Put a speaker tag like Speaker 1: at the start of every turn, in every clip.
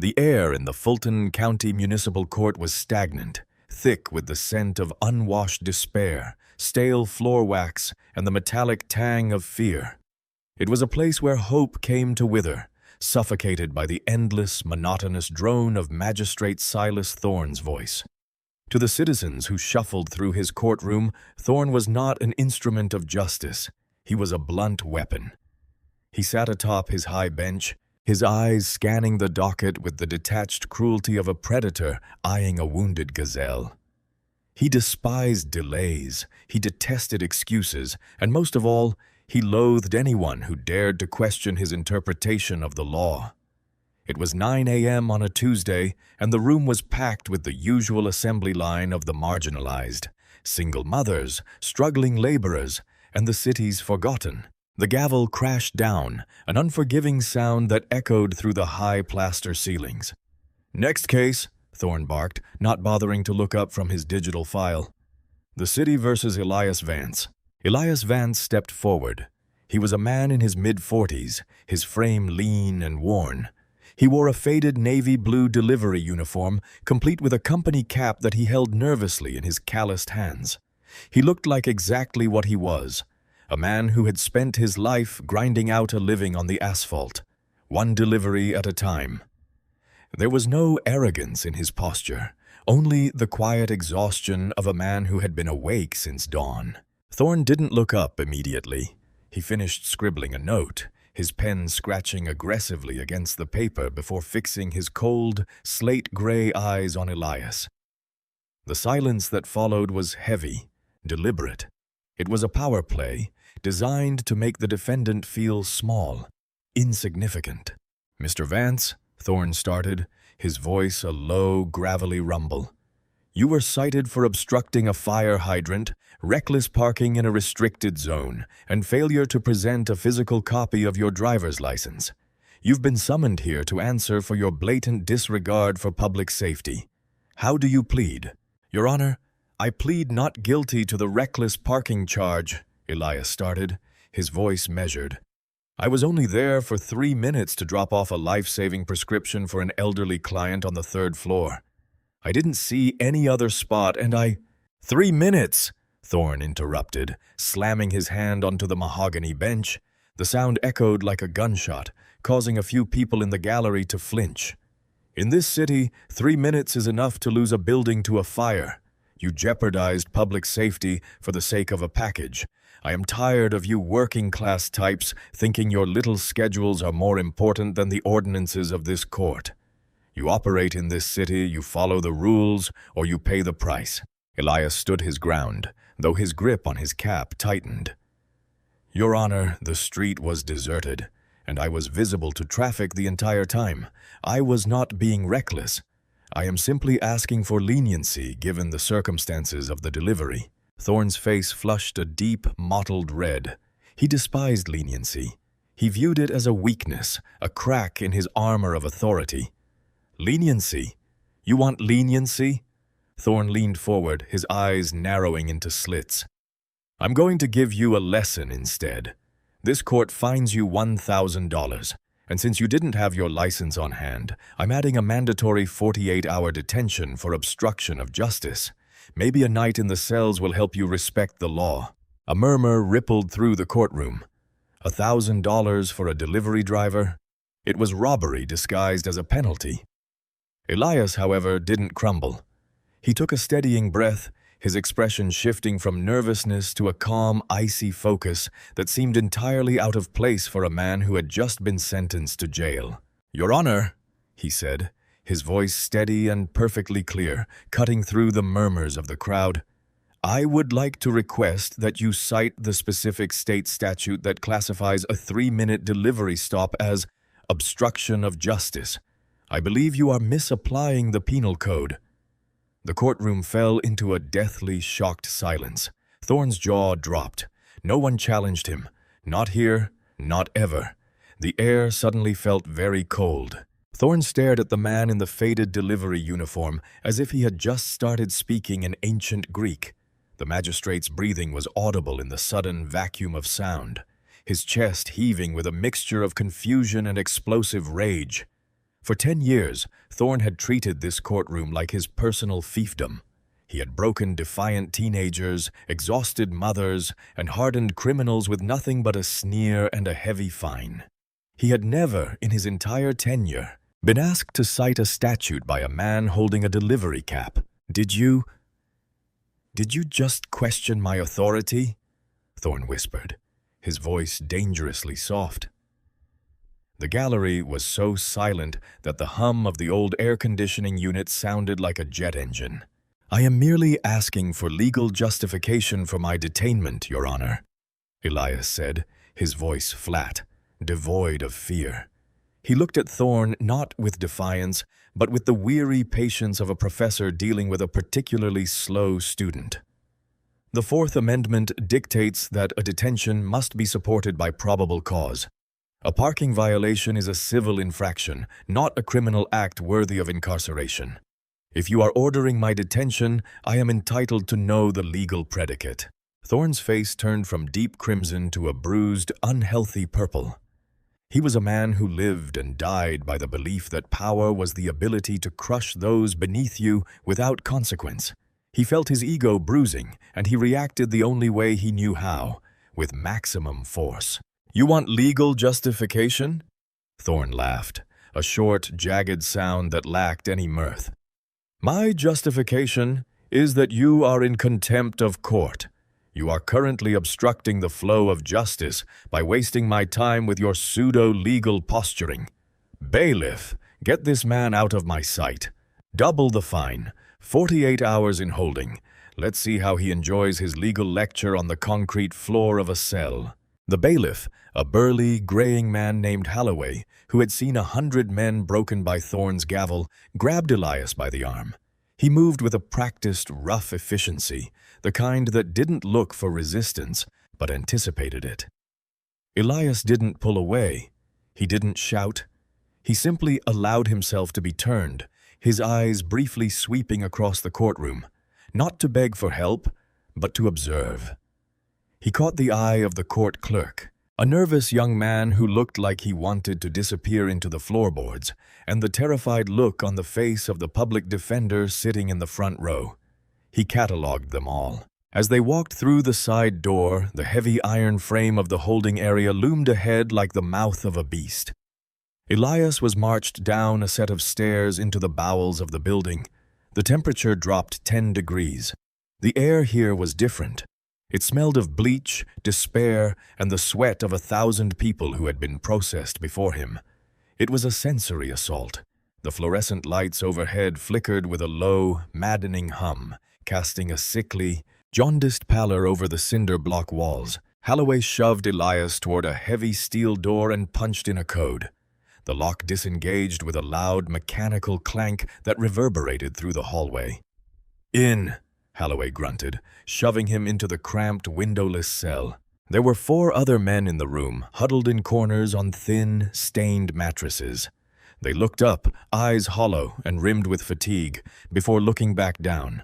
Speaker 1: The air in the Fulton County Municipal Court was stagnant, thick with the scent of unwashed despair, stale floor wax, and the metallic tang of fear. It was a place where hope came to wither, suffocated by the endless, monotonous drone of Magistrate Silas Thorne's voice. To the citizens who shuffled through his courtroom, Thorne was not an instrument of justice. He was a blunt weapon. He sat atop his high bench, his eyes scanning the docket with the detached cruelty of a predator eyeing a wounded gazelle. He despised delays, he detested excuses, and most of all, he loathed anyone who dared to question his interpretation of the law. It was 9 a.m. on a Tuesday, and the room was packed with the usual assembly line of the marginalized, single mothers, struggling laborers, and the city's forgotten. The gavel crashed down, an unforgiving sound that echoed through the high plaster ceilings. "Next case," Thorne barked, not bothering to look up from his digital file. "The city versus Elias Vance." Elias Vance stepped forward. He was a man in his mid-40s, his frame lean and worn. He wore a faded navy blue delivery uniform, complete with a company cap that he held nervously in his calloused hands. He looked like exactly what he was, a man who had spent his life grinding out a living on the asphalt, one delivery at a time. There was no arrogance in his posture, only the quiet exhaustion of a man who had been awake since dawn. Thorne didn't look up immediately. He finished scribbling a note, his pen scratching aggressively against the paper before fixing his cold, slate-gray eyes on Elias. The silence that followed was heavy, deliberate. It was a power play, designed to make the defendant feel small, insignificant. "Mr. Vance," Thorne started, his voice a low, gravelly rumble. "You were cited for obstructing a fire hydrant, reckless parking in a restricted zone, and failure to present a physical copy of your driver's license. You've been summoned here to answer for your blatant disregard for public safety. How do you plead?" "Your Honor, I plead not guilty to the reckless parking charge," Elias started, his voice measured. "I was only there for 3 minutes to drop off a life-saving prescription for an elderly client on the 3rd floor. I didn't see any other spot, and I—" "3 minutes!" Thorne interrupted, slamming his hand onto the mahogany bench. The sound echoed like a gunshot, causing a few people in the gallery to flinch. "In this city, 3 minutes is enough to lose a building to a fire. You jeopardized public safety for the sake of a package. I am tired of you working-class types thinking your little schedules are more important than the ordinances of this court. You operate in this city, you follow the rules, or you pay the price." Elias stood his ground, though his grip on his cap tightened. "Your Honor, the street was deserted, and I was visible to traffic the entire time. I was not being reckless. I am simply asking for leniency given the circumstances of the delivery." Thorne's face flushed a deep, mottled red. He despised leniency. He viewed it as a weakness, a crack in his armor of authority. "Leniency? You want leniency?" Thorne leaned forward, his eyes narrowing into slits. "I'm going to give you a lesson instead. This court fines you $1,000, and since you didn't have your license on hand, I'm adding a mandatory 48-hour detention for obstruction of justice. Maybe a night in the cells will help you respect the law." A murmur rippled through the courtroom. $1,000 for a delivery driver? It was robbery disguised as a penalty. Elias, however, didn't crumble. He took a steadying breath, his expression shifting from nervousness to a calm, icy focus that seemed entirely out of place for a man who had just been sentenced to jail. "Your Honor," he said, his voice steady and perfectly clear, cutting through the murmurs of the crowd, "I would like to request that you cite the specific state statute that classifies a 3-minute delivery stop as obstruction of justice. I believe you are misapplying the penal code." The courtroom fell into a deathly, shocked silence. Thorne's jaw dropped. No one challenged him. Not here, not ever. The air suddenly felt very cold. Thorne stared at the man in the faded delivery uniform as if he had just started speaking in ancient Greek. The magistrate's breathing was audible in the sudden vacuum of sound, his chest heaving with a mixture of confusion and explosive rage. For 10 years, Thorne had treated this courtroom like his personal fiefdom. He had broken defiant teenagers, exhausted mothers, and hardened criminals with nothing but a sneer and a heavy fine. He had never, in his entire tenure, been asked to cite a statute by a man holding a delivery cap. Did you just question my authority?" Thorne whispered, his voice dangerously soft. The gallery was so silent that the hum of the old air conditioning unit sounded like a jet engine. "I am merely asking for legal justification for my detainment, Your Honor," Elias said, his voice flat, devoid of fear. He looked at Thorne not with defiance, but with the weary patience of a professor dealing with a particularly slow student. The Fourth Amendment dictates that a detention must be supported by probable cause. A parking violation is a civil infraction, not a criminal act worthy of incarceration. If you are ordering my detention, I am entitled to know the legal predicate." Thorne's face turned from deep crimson to a bruised, unhealthy purple. He was a man who lived and died by the belief that power was the ability to crush those beneath you without consequence. He felt his ego bruising, and he reacted the only way he knew how, with maximum force. "You want legal justification?" Thorne laughed, a short, jagged sound that lacked any mirth. "My justification is that you are in contempt of court. You are currently obstructing the flow of justice by wasting my time with your pseudo-legal posturing. Bailiff, get this man out of my sight. Double the fine, 48 hours in holding. Let's see how he enjoys his legal lecture on the concrete floor of a cell." The bailiff, a burly, graying man named Holloway, who had seen 100 men broken by Thorne's gavel, grabbed Elias by the arm. He moved with a practiced, rough efficiency, the kind that didn't look for resistance, but anticipated it. Elias didn't pull away. He didn't shout. He simply allowed himself to be turned, his eyes briefly sweeping across the courtroom, not to beg for help, but to observe. He caught the eye of the court clerk, a nervous young man who looked like he wanted to disappear into the floorboards, and the terrified look on the face of the public defender sitting in the front row. He catalogued them all. As they walked through the side door, the heavy iron frame of the holding area loomed ahead like the mouth of a beast. Elias was marched down a set of stairs into the bowels of the building. The temperature dropped 10 degrees. The air here was different. It smelled of bleach, despair, and the sweat of 1,000 people who had been processed before him. It was a sensory assault. The fluorescent lights overhead flickered with a low, maddening hum, casting a sickly, jaundiced pallor over the cinder block walls. Holloway shoved Elias toward a heavy steel door and punched in a code. The lock disengaged with a loud, mechanical clank that reverberated through the hallway. "In," Holloway grunted, shoving him into the cramped, windowless cell. There were 4 other men in the room, huddled in corners on thin, stained mattresses. They looked up, eyes hollow and rimmed with fatigue, before looking back down.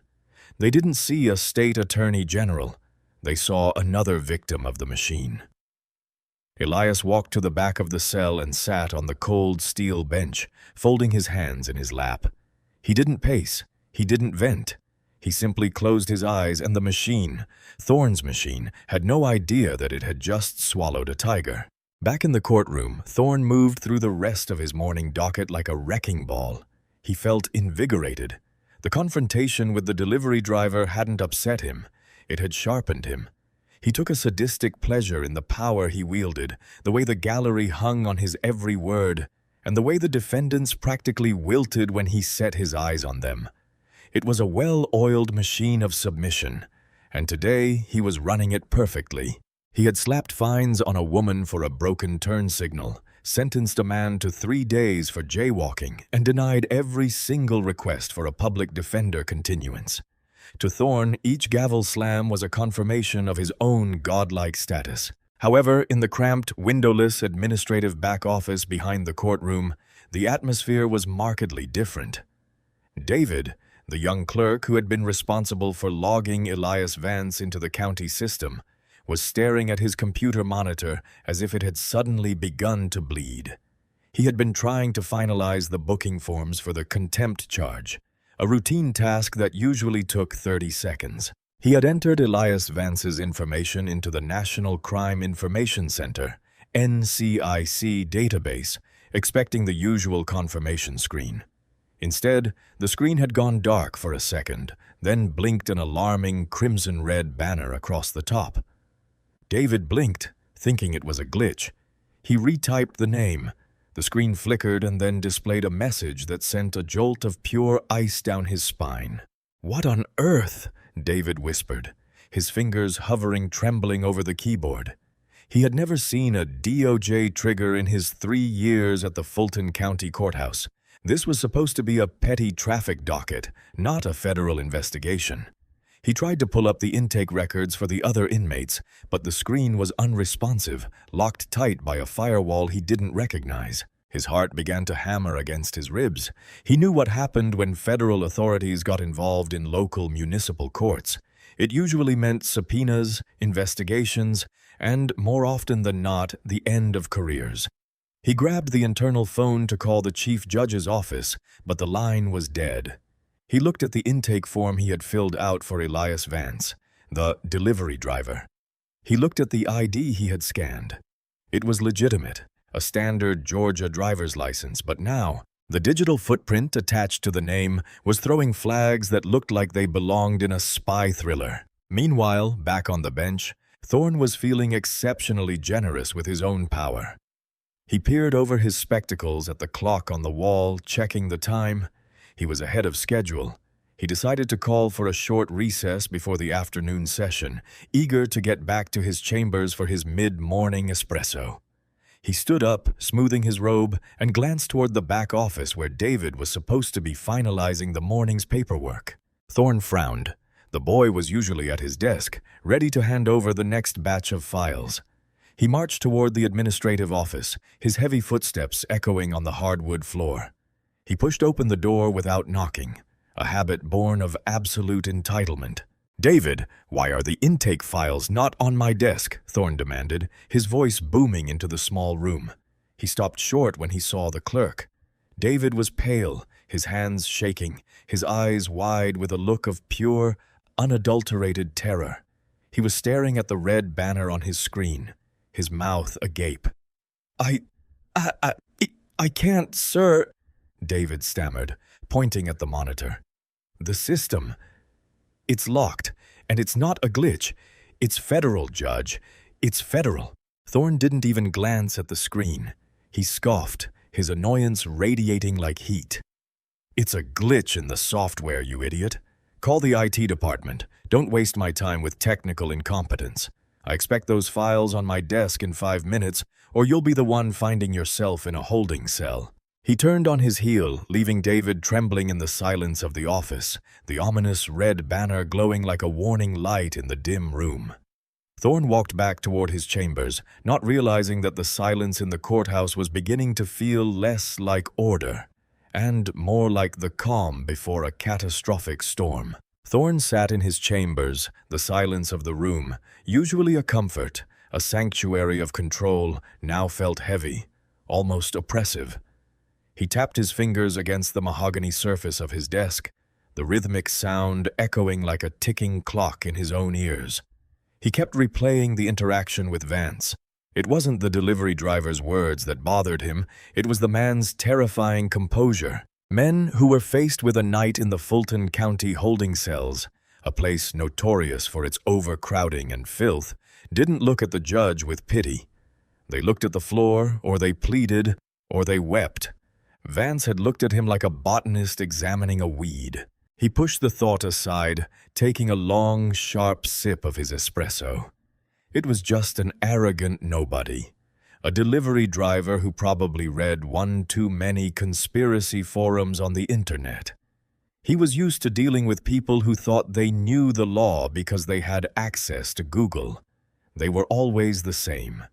Speaker 1: They didn't see a state attorney general. They saw another victim of the machine. Elias walked to the back of the cell and sat on the cold steel bench, folding his hands in his lap. He didn't pace. He didn't vent. He simply closed his eyes, and the machine, Thorne's machine, had no idea that it had just swallowed a tiger. Back in the courtroom, Thorne moved through the rest of his morning docket like a wrecking ball. He felt invigorated. The confrontation with the delivery driver hadn't upset him. It had sharpened him. He took a sadistic pleasure in the power he wielded, the way the gallery hung on his every word, and the way the defendants practically wilted when he set his eyes on them. It was a well-oiled machine of submission, and today he was running it perfectly. He had slapped fines on a woman for a broken turn signal, sentenced a man to 3 days for jaywalking, and denied every single request for a public defender continuance. To Thorne, each gavel slam was a confirmation of his own godlike status. However, in the cramped, windowless administrative back office behind the courtroom, the atmosphere was markedly different. David, the young clerk who had been responsible for logging Elias Vance into the county system, was staring at his computer monitor as if it had suddenly begun to bleed. He had been trying to finalize the booking forms for the contempt charge, a routine task that usually took 30 seconds. He had entered Elias Vance's information into the National Crime Information Center, NCIC database, expecting the usual confirmation screen. Instead, the screen had gone dark for a second, then blinked an alarming crimson-red banner across the top. David blinked, thinking it was a glitch. He retyped the name. The screen flickered and then displayed a message that sent a jolt of pure ice down his spine. "What on earth?" David whispered, his fingers hovering trembling over the keyboard. He had never seen a DOJ trigger in his 3 years at the Fulton County Courthouse. This was supposed to be a petty traffic docket, not a federal investigation. He tried to pull up the intake records for the other inmates, but the screen was unresponsive, locked tight by a firewall he didn't recognize. His heart began to hammer against his ribs. He knew what happened when federal authorities got involved in local municipal courts. It usually meant subpoenas, investigations, and, more often than not, the end of careers. He grabbed the internal phone to call the chief judge's office, but the line was dead. He looked at the intake form he had filled out for Elias Vance, the delivery driver. He looked at the ID he had scanned. It was legitimate, a standard Georgia driver's license, but now, the digital footprint attached to the name was throwing flags that looked like they belonged in a spy thriller. Meanwhile, back on the bench, Thorne was feeling exceptionally generous with his own power. He peered over his spectacles at the clock on the wall, checking the time. He was ahead of schedule. He decided to call for a short recess before the afternoon session, eager to get back to his chambers for his mid-morning espresso. He stood up, smoothing his robe, and glanced toward the back office where David was supposed to be finalizing the morning's paperwork. Thorne frowned. The boy was usually at his desk, ready to hand over the next batch of files. He marched toward the administrative office, his heavy footsteps echoing on the hardwood floor. He pushed open the door without knocking, a habit born of absolute entitlement. "David, why are the intake files not on my desk?" Thorne demanded, his voice booming into the small room. He stopped short when he saw the clerk. David was pale, his hands shaking, his eyes wide with a look of pure, unadulterated terror. He was staring at the red banner on his screen, his mouth agape. I can't, sir," David stammered, pointing at the monitor. "The system. It's locked, and it's not a glitch. It's federal, Judge. It's federal." Thorne didn't even glance at the screen. He scoffed, his annoyance radiating like heat. "It's a glitch in the software, you idiot. Call the IT department. Don't waste my time with technical incompetence. I expect those files on my desk in 5 minutes, or you'll be the one finding yourself in a holding cell." He turned on his heel, leaving David trembling in the silence of the office, the ominous red banner glowing like a warning light in the dim room. Thorne walked back toward his chambers, not realizing that the silence in the courthouse was beginning to feel less like order, and more like the calm before a catastrophic storm. Thorne sat in his chambers, the silence of the room, usually a comfort, a sanctuary of control, now felt heavy, almost oppressive. He tapped his fingers against the mahogany surface of his desk, the rhythmic sound echoing like a ticking clock in his own ears. He kept replaying the interaction with Vance. It wasn't the delivery driver's words that bothered him, it was the man's terrifying composure. Men who were faced with a night in the Fulton County holding cells, a place notorious for its overcrowding and filth, didn't look at the judge with pity. They looked at the floor, or they pleaded, or they wept. Vance had looked at him like a botanist examining a weed. He pushed the thought aside, taking a long, sharp sip of his espresso. It was just an arrogant nobody, a delivery driver who probably read one too many conspiracy forums on the internet. He was used to dealing with people who thought they knew the law because they had access to Google. They were always the same,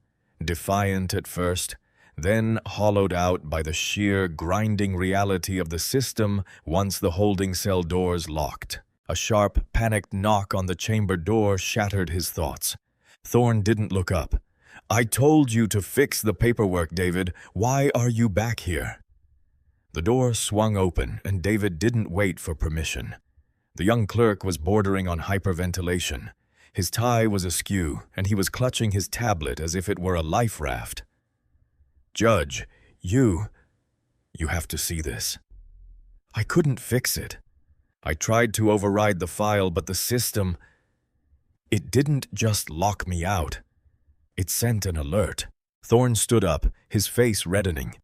Speaker 1: defiant at first, then hollowed out by the sheer grinding reality of the system once the holding cell doors locked. A sharp, panicked knock on the chamber door shattered his thoughts. Thorne didn't look up. I told you to fix the paperwork, David. Why are you back here? The door swung open, and David didn't wait for permission. The young clerk was bordering on hyperventilation. His tie was askew, and he was clutching his tablet as if it were a life raft. Judge, you have to see this. I couldn't fix it. I tried to override the file, but the system, it didn't just lock me out. It sent an alert. Thorne stood up, his face reddening.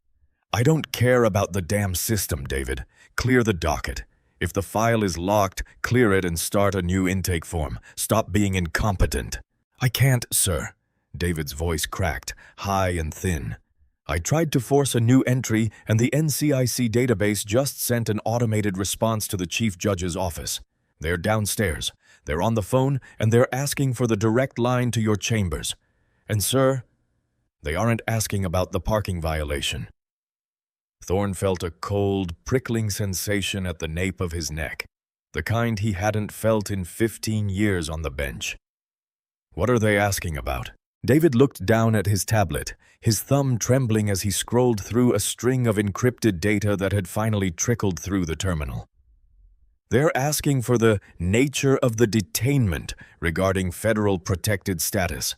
Speaker 1: I don't care about the damn system, David. Clear the docket. If the file is locked, clear it and start a new intake form. Stop being incompetent. I can't, sir. David's voice cracked, high and thin. I tried to force a new entry, and the NCIC database just sent an automated response to the Chief Judge's office. They're downstairs. They're on the phone, and they're asking for the direct line to your chambers. And, sir, they aren't asking about the parking violation. Thorne felt a cold, prickling sensation at the nape of his neck, the kind he hadn't felt in 15 years on the bench. What are they asking about? David looked down at his tablet, his thumb trembling as he scrolled through a string of encrypted data that had finally trickled through the terminal. They're asking for the nature of the detainment regarding federal protected status.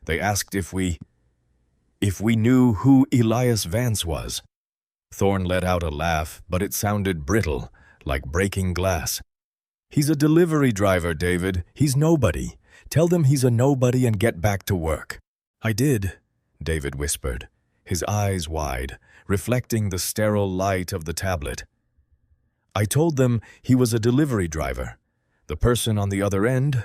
Speaker 1: They asked if we knew who Elias Vance was. Thorne let out a laugh, but it sounded brittle, like breaking glass. He's a delivery driver, David. He's nobody. Tell them he's a nobody and get back to work. I did, David whispered, his eyes wide, reflecting the sterile light of the tablet. I told them he was a delivery driver. The person on the other end,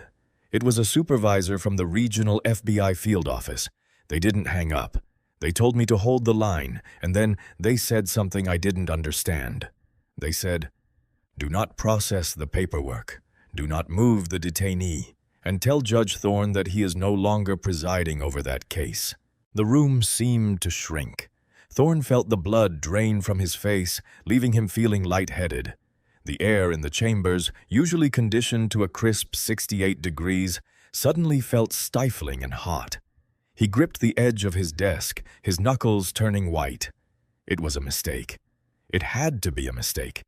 Speaker 1: it was a supervisor from the regional FBI field office. They didn't hang up. They told me to hold the line, and then they said something I didn't understand. They said, "Do not process the paperwork. Do not move the detainee, and tell Judge Thorne that he is no longer presiding over that case." The room seemed to shrink. Thorne felt the blood drain from his face, leaving him feeling lightheaded. The air in the chambers, usually conditioned to a crisp 68 degrees, suddenly felt stifling and hot. He gripped the edge of his desk, his knuckles turning white. It was a mistake. It had to be a mistake.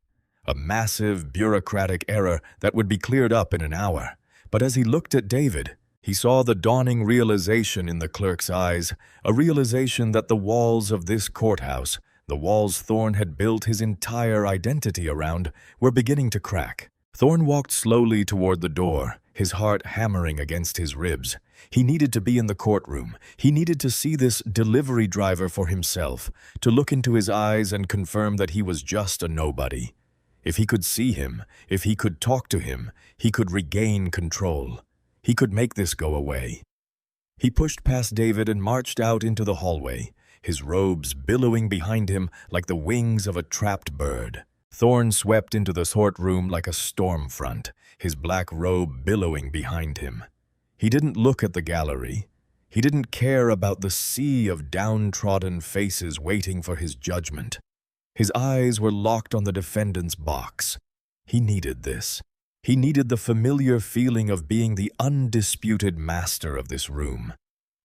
Speaker 1: A massive, bureaucratic error that would be cleared up in an hour. But as he looked at David, he saw the dawning realization in the clerk's eyes, a realization that the walls of this courthouse, the walls Thorne had built his entire identity around, were beginning to crack. Thorne walked slowly toward the door, his heart hammering against his ribs. He needed to be in the courtroom. He needed to see this delivery driver for himself, to look into his eyes and confirm that he was just a nobody. If he could see him, if he could talk to him, he could regain control. He could make this go away. He pushed past David and marched out into the hallway, his robes billowing behind him like the wings of a trapped bird. Thorne swept into the courtroom like a storm front, his black robe billowing behind him. He didn't look at the gallery. He didn't care about the sea of downtrodden faces waiting for his judgment. His eyes were locked on the defendant's box. He needed this. He needed the familiar feeling of being the undisputed master of this room.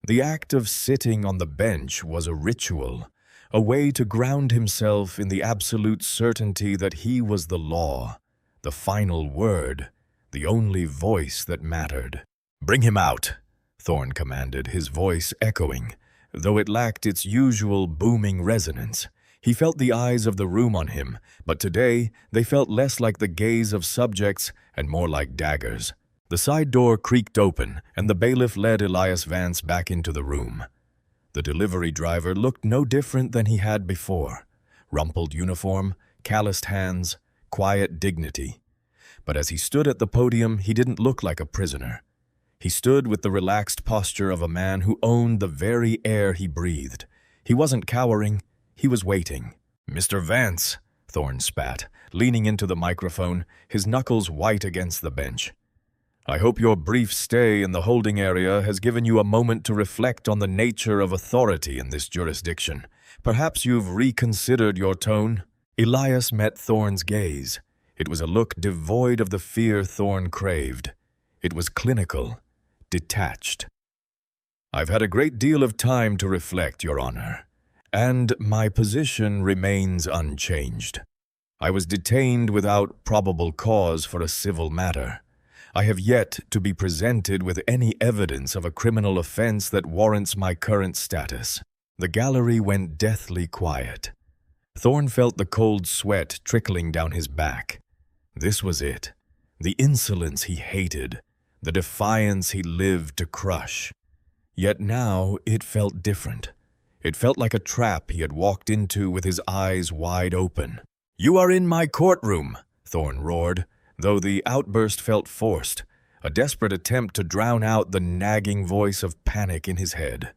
Speaker 1: The act of sitting on the bench was a ritual, a way to ground himself in the absolute certainty that he was the law, the final word, the only voice that mattered. "Bring him out," Thorne commanded, his voice echoing, though it lacked its usual booming resonance. He felt the eyes of the room on him, but today they felt less like the gaze of subjects and more like daggers. The side door creaked open, and the bailiff led Elias Vance back into the room. The delivery driver looked no different than he had before. Rumpled uniform, calloused hands, quiet dignity. But as he stood at the podium, he didn't look like a prisoner. He stood with the relaxed posture of a man who owned the very air he breathed. He wasn't cowering, he was waiting. "Mr. Vance," Thorne spat, leaning into the microphone, his knuckles white against the bench. "I hope your brief stay in the holding area has given you a moment to reflect on the nature of authority in this jurisdiction. Perhaps you've reconsidered your tone." Elias met Thorne's gaze. It was a look devoid of the fear Thorne craved. It was clinical, detached. I've had a great deal of time to reflect, Your Honor, and my position remains unchanged. I was detained without probable cause for a civil matter. I have yet to be presented with any evidence of a criminal offense that warrants my current status. The gallery went deathly quiet. Thorne felt the cold sweat trickling down his back. This was it. The insolence he hated, the defiance he lived to crush. Yet now it felt different. It felt like a trap he had walked into with his eyes wide open. "You are in my courtroom," Thorne roared, though the outburst felt forced, a desperate attempt to drown out the nagging voice of panic in his head.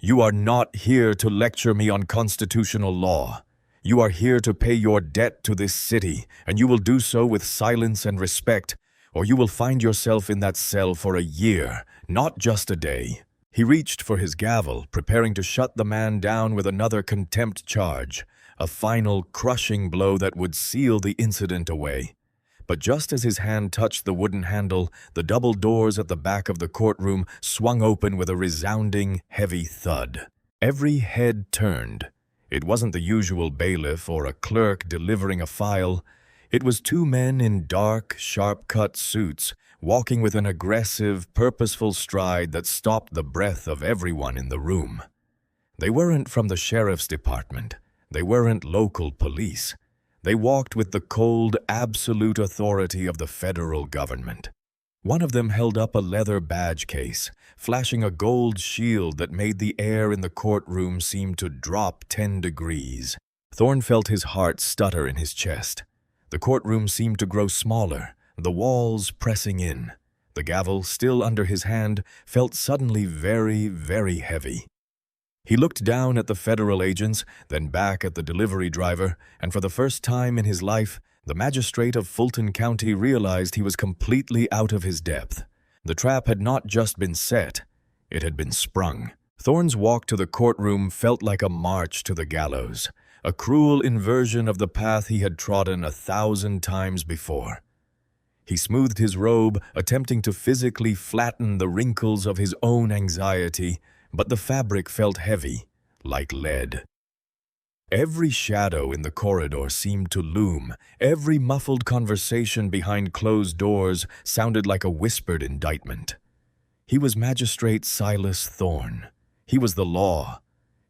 Speaker 1: "You are not here to lecture me on constitutional law. You are here to pay your debt to this city, and you will do so with silence and respect, or you will find yourself in that cell for a year, not just a day." He reached for his gavel, preparing to shut the man down with another contempt charge, a final crushing blow that would seal the incident away. But just as his hand touched the wooden handle, the double doors at the back of the courtroom swung open with a resounding, heavy thud. Every head turned. It wasn't the usual bailiff or a clerk delivering a file. It was two men in dark, sharp-cut suits, walking with an aggressive, purposeful stride that stopped the breath of everyone in the room. They weren't from the sheriff's department. They weren't local police. They walked with the cold, absolute authority of the federal government. One of them held up a leather badge case, flashing a gold shield that made the air in the courtroom seem to drop 10 degrees. Thorne felt his heart stutter in his chest. The courtroom seemed to grow smaller, the walls pressing in. The gavel, still under his hand, felt suddenly very, very heavy. He looked down at the federal agents, then back at the delivery driver, and for the first time in his life, the magistrate of Fulton County realized he was completely out of his depth. The trap had not just been set, it had been sprung. Thorne's walk to the courtroom felt like a march to the gallows, a cruel inversion of the path he had trodden 1,000 times before. He smoothed his robe, attempting to physically flatten the wrinkles of his own anxiety, but the fabric felt heavy, like lead. Every shadow in the corridor seemed to loom. Every muffled conversation behind closed doors sounded like a whispered indictment. He was Magistrate Silas Thorne. He was the law.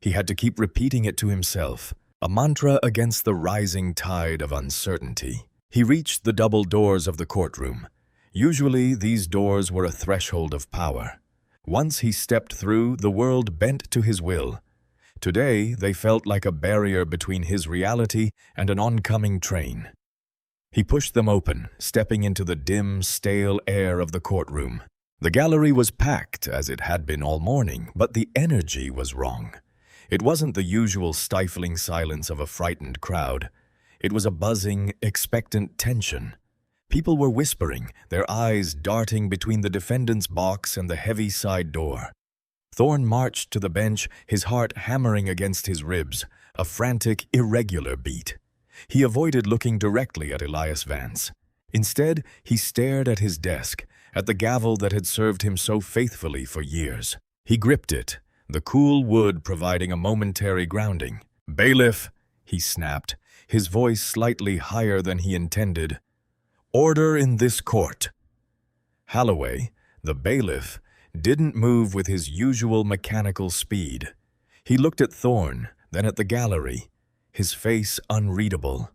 Speaker 1: He had to keep repeating it to himself, a mantra against the rising tide of uncertainty. He reached the double doors of the courtroom. Usually, these doors were a threshold of power. Once he stepped through, the world bent to his will. Today, they felt like a barrier between his reality and an oncoming train. He pushed them open, stepping into the dim, stale air of the courtroom. The gallery was packed, as it had been all morning, but the energy was wrong. It wasn't the usual stifling silence of a frightened crowd. It was a buzzing, expectant tension. People were whispering, their eyes darting between the defendant's box and the heavy side door. Thorne marched to the bench, his heart hammering against his ribs, a frantic, irregular beat. He avoided looking directly at Elias Vance. Instead, he stared at his desk, at the gavel that had served him so faithfully for years. He gripped it, the cool wood providing a momentary grounding. "Bailiff," he snapped, his voice slightly higher than he intended. "Order in this court." Holloway, the bailiff, didn't move with his usual mechanical speed. He looked at Thorne, then at the gallery, his face unreadable.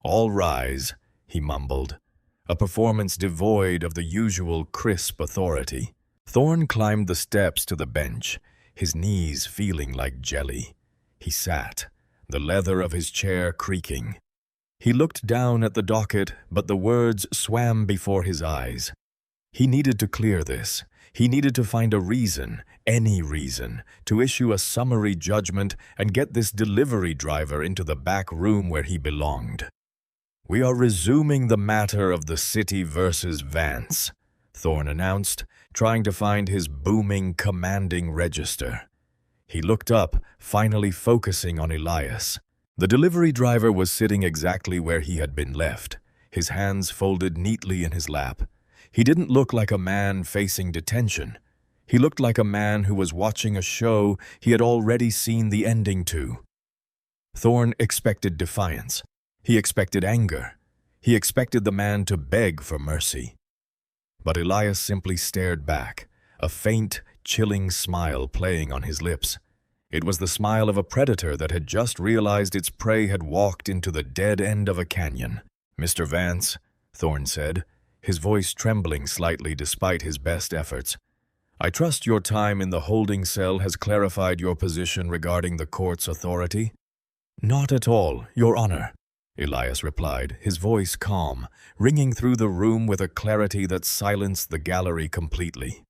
Speaker 1: "All rise," he mumbled, a performance devoid of the usual crisp authority. Thorne climbed the steps to the bench, his knees feeling like jelly. He sat, the leather of his chair creaking. He looked down at the docket, but the words swam before his eyes. He needed to clear this. He needed to find a reason, any reason, to issue a summary judgment and get this delivery driver into the back room where he belonged. "We are resuming the matter of the city versus Vance," Thorne announced, trying to find his booming, commanding register. He looked up, finally focusing on Elias. The delivery driver was sitting exactly where he had been left, his hands folded neatly in his lap. He didn't look like a man facing detention. He looked like a man who was watching a show he had already seen the ending to. Thorne expected defiance. He expected anger. He expected the man to beg for mercy. But Elias simply stared back, a faint, chilling smile playing on his lips. It was the smile of a predator that had just realized its prey had walked into the dead end of a canyon. "Mr. Vance," Thorne said, his voice trembling slightly despite his best efforts, "I trust your time in the holding cell has clarified your position regarding the court's authority." "Not at all, Your Honor," Elias replied, his voice calm, ringing through the room with a clarity that silenced the gallery completely.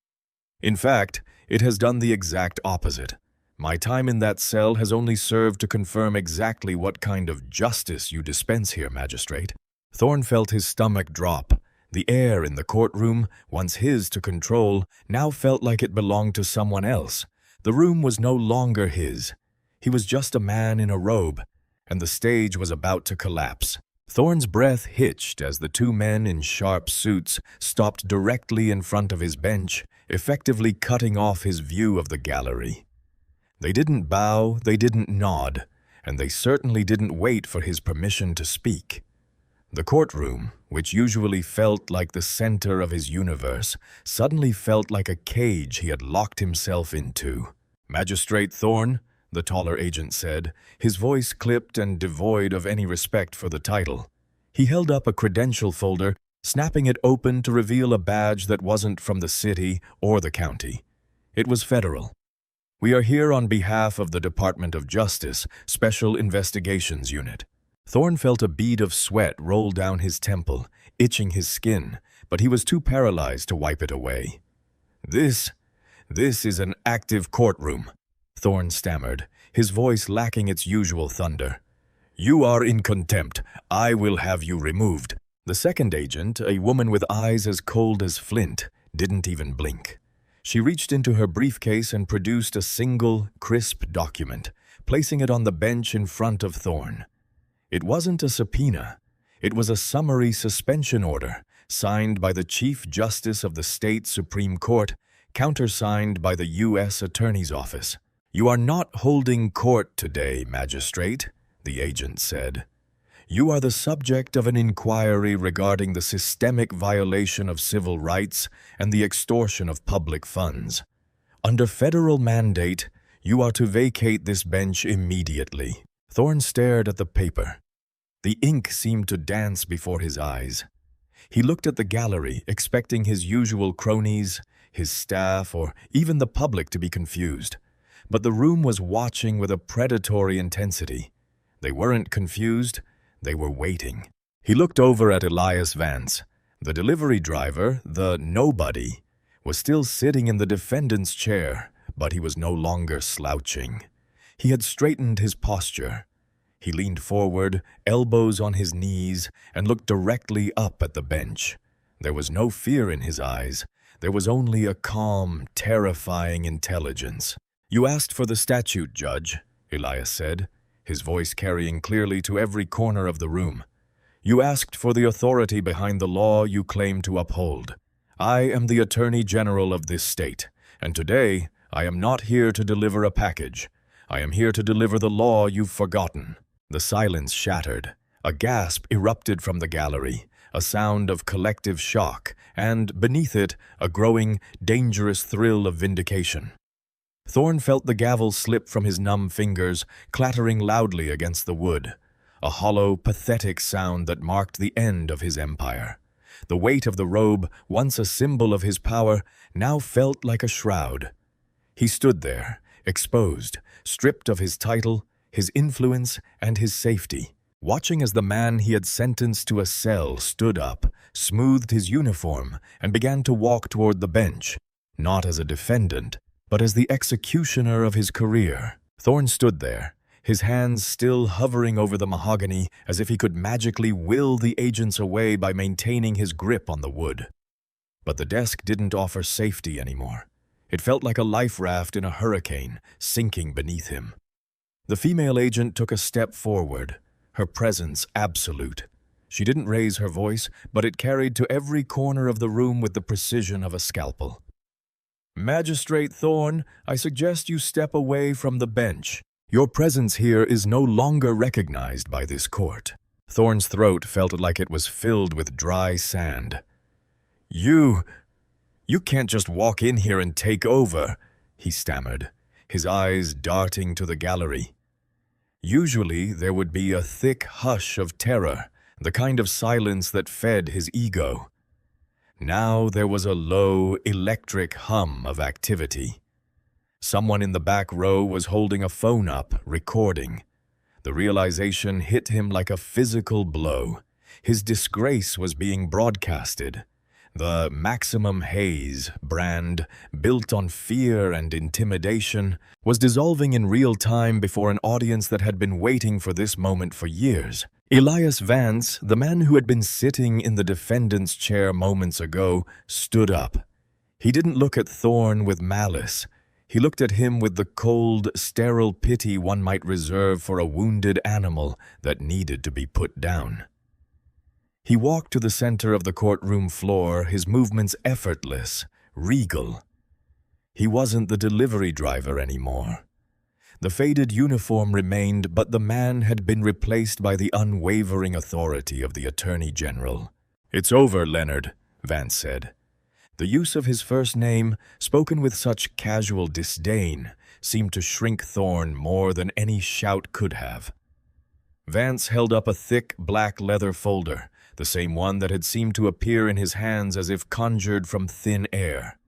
Speaker 1: "In fact, it has done the exact opposite. My time in that cell has only served to confirm exactly what kind of justice you dispense here, Magistrate." Thorne felt his stomach drop. The air in the courtroom, once his to control, now felt like it belonged to someone else. The room was no longer his. He was just a man in a robe, and the stage was about to collapse. Thorne's breath hitched as the two men in sharp suits stopped directly in front of his bench, effectively cutting off his view of the gallery. They didn't bow, they didn't nod, and they certainly didn't wait for his permission to speak. The courtroom, which usually felt like the center of his universe, suddenly felt like a cage he had locked himself into. "Magistrate Thorne," the taller agent said, his voice clipped and devoid of any respect for the title. He held up a credential folder, snapping it open to reveal a badge that wasn't from the city or the county. It was federal. "We are here on behalf of the Department of Justice, Special Investigations Unit." Thorne felt a bead of sweat roll down his temple, itching his skin, but he was too paralyzed to wipe it away. This is an active courtroom," Thorne stammered, his voice lacking its usual thunder. "You are in contempt. I will have you removed." The second agent, a woman with eyes as cold as flint, didn't even blink. She reached into her briefcase and produced a single, crisp document, placing it on the bench in front of Thorne. It wasn't a subpoena. It was a summary suspension order, signed by the Chief Justice of the State Supreme Court, countersigned by the U.S. Attorney's Office. "You are not holding court today, Magistrate," the agent said. "You are the subject of an inquiry regarding the systemic violation of civil rights and the extortion of public funds. Under federal mandate, you are to vacate this bench immediately." Thorne stared at the paper. The ink seemed to dance before his eyes. He looked at the gallery, expecting his usual cronies, his staff, or even the public to be confused. But the room was watching with a predatory intensity. They weren't confused. They were waiting. He looked over at Elias Vance. The delivery driver, the nobody, was still sitting in the defendant's chair, but he was no longer slouching. He had straightened his posture. He leaned forward, elbows on his knees, and looked directly up at the bench. There was no fear in his eyes. There was only a calm, terrifying intelligence. "You asked for the statute, Judge," Elias said, his voice carrying clearly to every corner of the room. "You asked for the authority behind the law you claim to uphold. I am the Attorney General of this state, and today I am not here to deliver a package. I am here to deliver the law you've forgotten." The silence shattered. A gasp erupted from the gallery, a sound of collective shock, and, beneath it, a growing, dangerous thrill of vindication. Thorne felt the gavel slip from his numb fingers, clattering loudly against the wood, a hollow, pathetic sound that marked the end of his empire. The weight of the robe, once a symbol of his power, now felt like a shroud. He stood there, exposed, stripped of his title, his influence, and his safety, watching as the man he had sentenced to a cell stood up, smoothed his uniform, and began to walk toward the bench, not as a defendant, but as the executioner of his career. Thorne stood there, his hands still hovering over the mahogany as if he could magically will the agents away by maintaining his grip on the wood. But the desk didn't offer safety anymore. It felt like a life raft in a hurricane, sinking beneath him. The female agent took a step forward, her presence absolute. She didn't raise her voice, but it carried to every corner of the room with the precision of a scalpel. Magistrate Thorne, I suggest you step away from the bench. Your presence here is no longer recognized by this court. Thorne's throat felt like it was filled with dry sand. You can't just walk in here and take over, he stammered, his eyes darting to the gallery. Usually there would be a thick hush of terror, the kind of silence that fed his ego. Now there was a low, electric hum of activity. Someone in the back row was holding a phone up, recording. The realization hit him like a physical blow. His disgrace was being broadcasted. The Maximum Haze brand, built on fear and intimidation, was dissolving in real time before an audience that had been waiting for this moment for years. Elias Vance, the man who had been sitting in the defendant's chair moments ago, stood up. He didn't look at Thorne with malice. He looked at him with the cold, sterile pity one might reserve for a wounded animal that needed to be put down. He walked to the center of the courtroom floor, his movements effortless, regal. He wasn't the delivery driver anymore. The faded uniform remained, but the man had been replaced by the unwavering authority of the Attorney General. "It's over, Leonard," Vance said. The use of his first name, spoken with such casual disdain, seemed to shrink Thorne more than any shout could have. Vance held up a thick black leather folder, the same one that had seemed to appear in his hands as if conjured from thin air.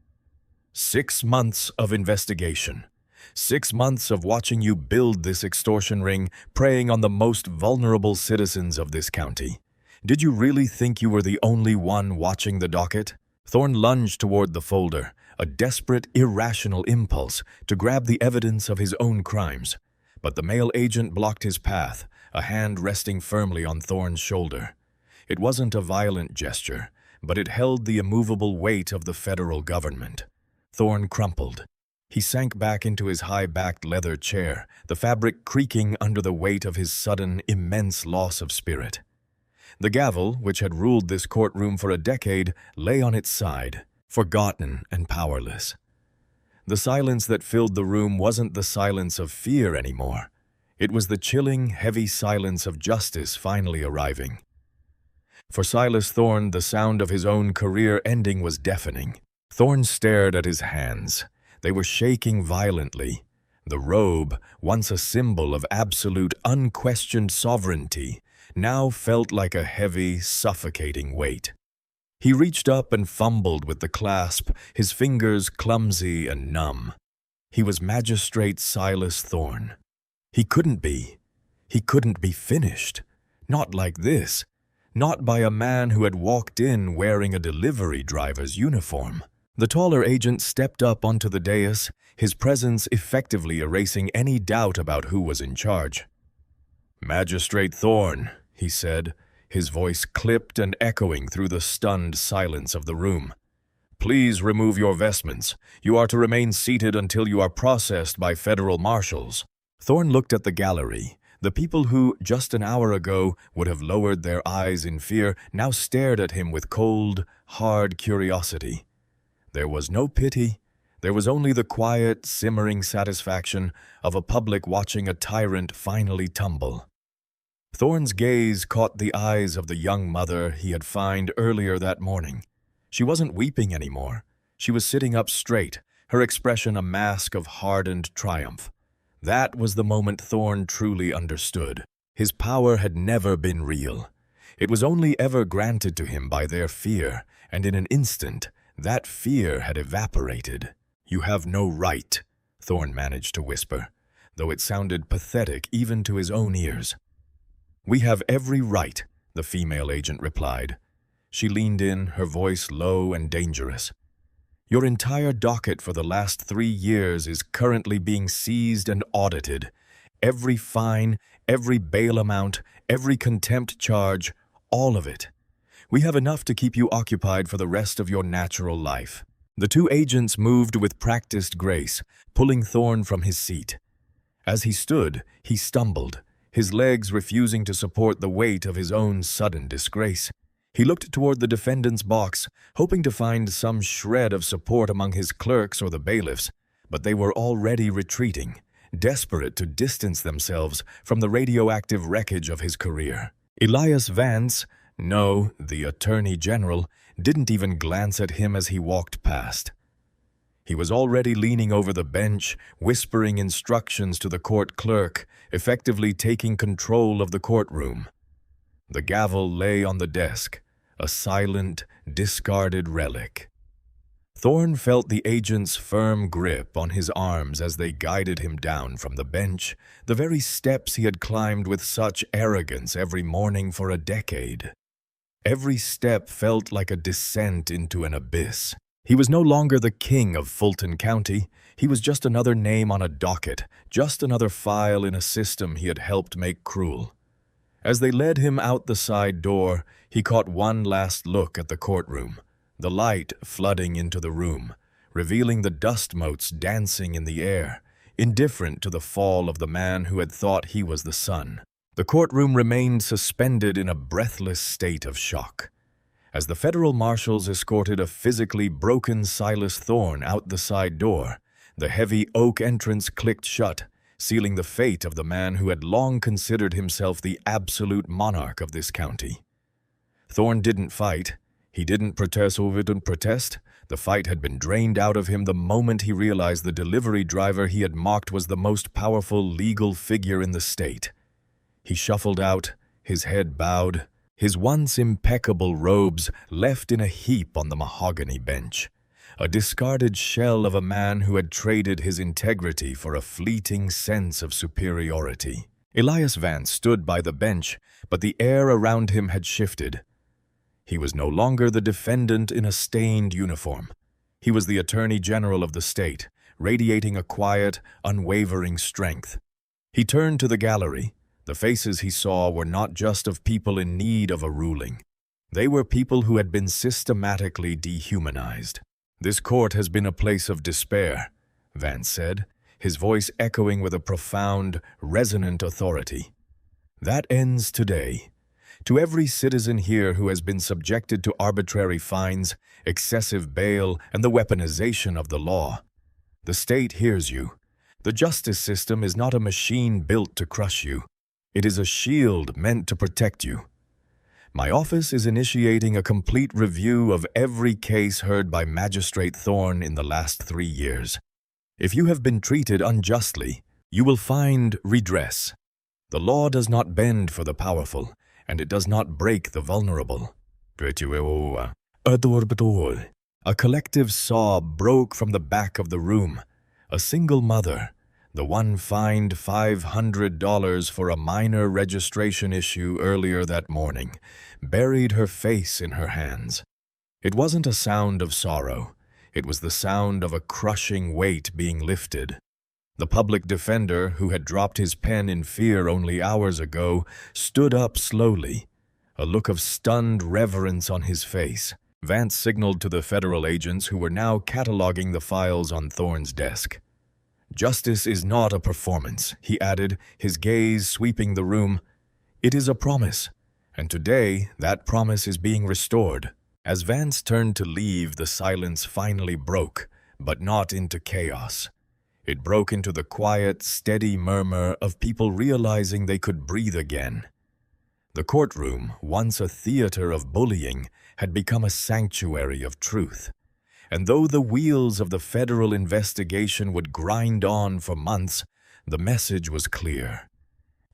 Speaker 1: 6 months of investigation. 6 months of watching you build this extortion ring, preying on the most vulnerable citizens of this county. Did you really think you were the only one watching the docket? Thorne lunged toward the folder, a desperate, irrational impulse to grab the evidence of his own crimes. But the male agent blocked his path, a hand resting firmly on Thorne's shoulder. It wasn't a violent gesture, but it held the immovable weight of the federal government. Thorne crumpled. He sank back into his high-backed leather chair, the fabric creaking under the weight of his sudden, immense loss of spirit. The gavel, which had ruled this courtroom for a decade, lay on its side, forgotten and powerless. The silence that filled the room wasn't the silence of fear anymore. It was the chilling, heavy silence of justice finally arriving. For Silas Thorne, the sound of his own career ending was deafening. Thorne stared at his hands. They were shaking violently. The robe, once a symbol of absolute, unquestioned sovereignty, now felt like a heavy, suffocating weight. He reached up and fumbled with the clasp, his fingers clumsy and numb. He was Magistrate Silas Thorne. He couldn't be finished. Not like this. Not by a man who had walked in wearing a delivery driver's uniform. The taller agent stepped up onto the dais, his presence effectively erasing any doubt about who was in charge. "Magistrate Thorne," he said, his voice clipped and echoing through the stunned silence of the room. "Please remove your vestments. You are to remain seated until you are processed by federal marshals." Thorne looked at the gallery. The people who, just an hour ago, would have lowered their eyes in fear, now stared at him with cold, hard curiosity. There was no pity. There was only the quiet, simmering satisfaction of a public watching a tyrant finally tumble. Thorne's gaze caught the eyes of the young mother he had found earlier that morning. She wasn't weeping anymore. She was sitting up straight, her expression a mask of hardened triumph. That was the moment Thorne truly understood. His power had never been real. It was only ever granted to him by their fear, and in an instant, that fear had evaporated. "You have no right," Thorne managed to whisper, though it sounded pathetic even to his own ears. "We have every right," the female agent replied. She leaned in, her voice low and dangerous. "Your entire docket for the last 3 years is currently being seized and audited. Every fine, every bail amount, every contempt charge, all of it. We have enough to keep you occupied for the rest of your natural life." The two agents moved with practiced grace, pulling Thorne from his seat. As he stood, he stumbled, his legs refusing to support the weight of his own sudden disgrace. He looked toward the defendant's box, hoping to find some shred of support among his clerks or the bailiffs, but they were already retreating, desperate to distance themselves from the radioactive wreckage of his career. Elias Vance, no, the Attorney General, didn't even glance at him as he walked past. He was already leaning over the bench, whispering instructions to the court clerk, effectively taking control of the courtroom. The gavel lay on the desk, a silent, discarded relic. Thorne felt the agent's firm grip on his arms as they guided him down from the bench, the very steps he had climbed with such arrogance every morning for a decade. Every step felt like a descent into an abyss. He was no longer the king of Fulton County. He was just another name on a docket, just another file in a system he had helped make cruel. As they led him out the side door, he caught one last look at the courtroom, the light flooding into the room, revealing the dust motes dancing in the air, indifferent to the fall of the man who had thought he was the sun. The courtroom remained suspended in a breathless state of shock. As the federal marshals escorted a physically broken Silas Thorne out the side door, the heavy oak entrance clicked shut, sealing the fate of the man who had long considered himself the absolute monarch of this county. Thorne didn't fight. He didn't protest. The fight had been drained out of him the moment he realized the delivery driver he had mocked was the most powerful legal figure in the state. He shuffled out, his head bowed, his once impeccable robes left in a heap on the mahogany bench, a discarded shell of a man who had traded his integrity for a fleeting sense of superiority. Elias Vance stood by the bench, but the air around him had shifted. He was no longer the defendant in a stained uniform. He was the Attorney General of the state, radiating a quiet, unwavering strength. He turned to the gallery. The faces he saw were not just of people in need of a ruling. They were people who had been systematically dehumanized. "This court has been a place of despair," Vance said, his voice echoing with a profound, resonant authority. "That ends today. To every citizen here who has been subjected to arbitrary fines, excessive bail, and the weaponization of the law, the state hears you. The justice system is not a machine built to crush you. It is a shield meant to protect you. My office is initiating a complete review of every case heard by Magistrate Thorne in the last 3 years. If you have been treated unjustly, you will find redress. The law does not bend for the powerful, and it does not break the vulnerable." A collective sob broke from the back of the room. A single mother, the one fined $500 for a minor registration issue earlier that morning, buried her face in her hands. It wasn't a sound of sorrow. It was the sound of a crushing weight being lifted. The public defender, who had dropped his pen in fear only hours ago, stood up slowly, a look of stunned reverence on his face. Vance signaled to the federal agents who were now cataloging the files on Thorne's desk. "Justice is not a performance," he added, his gaze sweeping the room. "It is a promise, and today that promise is being restored." As Vance turned to leave, the silence finally broke, but not into chaos. It broke into the quiet, steady murmur of people realizing they could breathe again. The courtroom, once a theater of bullying, had become a sanctuary of truth. And though the wheels of the federal investigation would grind on for months, the message was clear.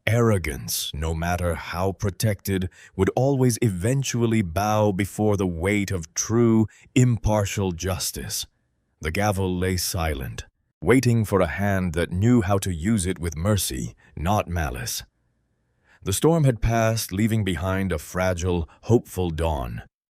Speaker 1: Arrogance, no matter how protected, would always eventually bow before the weight of true, impartial justice. The gavel lay silent, waiting for a hand that knew how to use it with mercy, not malice. The storm had passed, leaving behind a fragile, hopeful dawn.